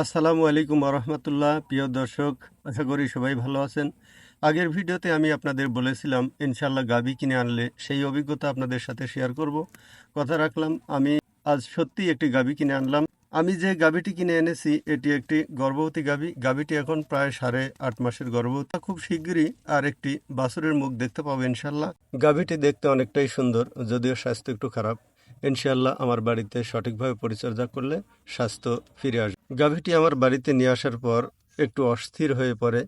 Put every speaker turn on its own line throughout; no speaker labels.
আসসালামু আলাইকুম রহমতুল্লাহ। প্রিয় দর্শক, আশা করি সবাই ভালো আছেন। আগের ভিডিওতে আমি আপনাদের বলেছিলাম ইনশাল্লাহ গাভী কিনে আনলে সেই অভিজ্ঞতা আপনাদের সাথে শেয়ার করব। কথা রাখলাম, আমি আজ সত্যি একটি গাভী কিনে আনলাম। আমি যে গাভীটি কিনে এনেছি এটি একটি গর্ভবতী গাভী। গাভীটি এখন প্রায় 8.5 মাসের গর্ভবতী। খুব শিগগিরই আর একটি বাছুরের মুখ দেখতে পাবো ইনশাল্লাহ। গাভীটি দেখতে অনেকটাই সুন্দর, যদিও স্বাস্থ্য একটু খারাপ। ইনশাল্লাহ আমার বাড়িতে সঠিকভাবে পরিচর্যা করলে স্বাস্থ্য ফিরে আসবে। গাভীটি আমার বাড়িতে নিয়ে আসার পর একটু অস্থির হয়ে পড়ে।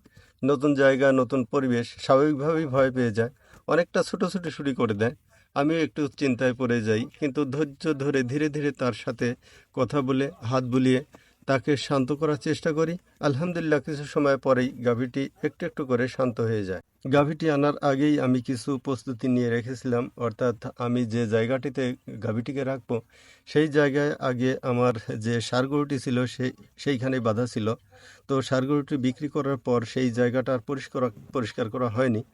নতুন জায়গা, নতুন পরিবেশ, স্বাভাবিকভাবেই ভয় পেয়ে যায়। অনেকটা ছুটোছুটি শুরু করে দেয়। আমিও একটু চিন্তায় পড়ে যাই, কিন্তু ধৈর্য ধরে ধীরে ধীরে তার সাথে কথা বলে, হাত বুলিয়ে তাকে শান্ত করার চেষ্টা করি। আলহামদুলিল্লাহ, কিছু সময় পরেই গাভীটি একটু একটু করে শান্ত হয়ে যায়। গাভীটি আনার আগেই আমি কিছু প্রস্তুতি নিয়ে রেখেছিলাম, অর্থাৎ আমি যে জায়গাটিতে গাভীটিকে রাখবো সেই জায়গায় আগে আমার যে ষাঁড় গরুটি ছিল সেইখানে বাঁধা ছিল। তো ষাঁড় গরুটি বিক্রি করার পর সেই জায়গাটা আর পরিষ্কার করা হয়নি।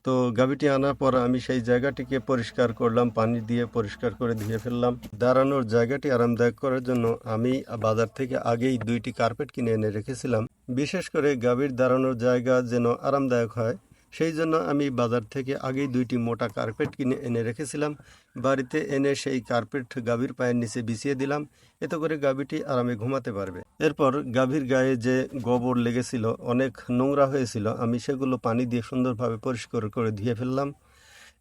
তো গাভীটি আনার পর আমি সেই জায়গাটিকে পরিষ্কার করলাম, পানি দিয়ে পরিষ্কার করে ধুয়ে ফেললাম। দাঁড়ানোর জায়গাটি আরামদায়ক করার জন্য আমি বাজার থেকে আগেই 2টি কার্পেট কিনে এনে রেখেছিলাম। বিশেষ করে গাভীর দাঁড়ানোর জায়গা যেন আরামদায়ক হয়, সেই জন্য আমি বাজার থেকে আগেই 2টি মোটা কার্পেট কিনে এনে রেখেছিলাম। বাড়িতে এনে সেই কার্পেট গাভীর পায়ের নিচে বিছিয়ে দিলাম, এতে করে গাভীটি আরামে ঘুমাতে পারবে। এরপর গাভীর গায়ে যে গোবর লেগেছিল, অনেক নোংরা হয়েছিল, আমি সেগুলো পানি দিয়ে সুন্দরভাবে পরিষ্কার করে ধুয়ে ফেললাম।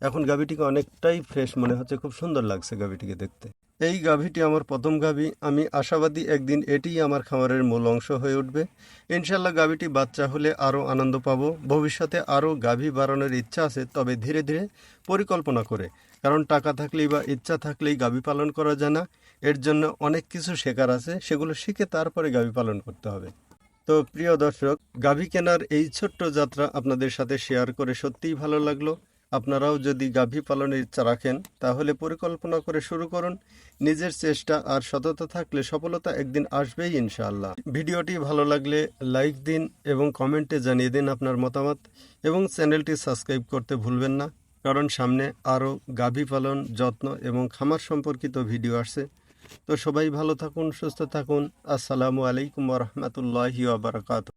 এখন গাভীটিকে অনেকটাই ফ্রেশ মনে হচ্ছে, খুব সুন্দর লাগছে গাভীটিকে দেখতে। এই গাভীটি আমার প্রথম গাভী। আমি আশাবাদী একদিন এটিই আমার খামারের মূল অংশ হয়ে উঠবে। ইনশাল্লাহ গাভীটি বাচ্চা হলে আরও আনন্দ পাবো। ভবিষ্যতে আরও গাভী বাড়ানোর ইচ্ছা আছে, তবে ধীরে ধীরে পরিকল্পনা করে। কারণ টাকা থাকলেই বা ইচ্ছা থাকলেই গাভী পালন করা যায় না। এর জন্য অনেক কিছু শেখার আছে, সেগুলো শিখে তারপরে গাভী পালন করতে হবে। তো প্রিয় দর্শক, গাভী কেনার এই ছোট্ট যাত্রা আপনাদের সাথে শেয়ার করে সত্যিই ভালো লাগলো। আপনারাও যদি গাভী পালনের ইচ্ছা রাখেন তাহলে পরিকল্পনা করে শুরু করুন। নিজের চেষ্টা আর সততা থাকলে সফলতা একদিন আসবেই ইনশাআল্লাহ। ভিডিওটি ভালো লাগলে লাইক দিন এবং কমেন্টে জানিয়ে দিন আপনার মতামত, এবং চ্যানেলটি সাবস্ক্রাইব করতে ভুলবেন না, কারণ সামনে আরও গাভী পালন, যত্ন এবং খামার সম্পর্কিত ভিডিও আসছে। তো সবাই ভালো থাকুন, সুস্থ থাকুন। আসসালামু আলাইকুম ওয়া রাহমাতুল্লাহি ওয়া বারাকাতুহু।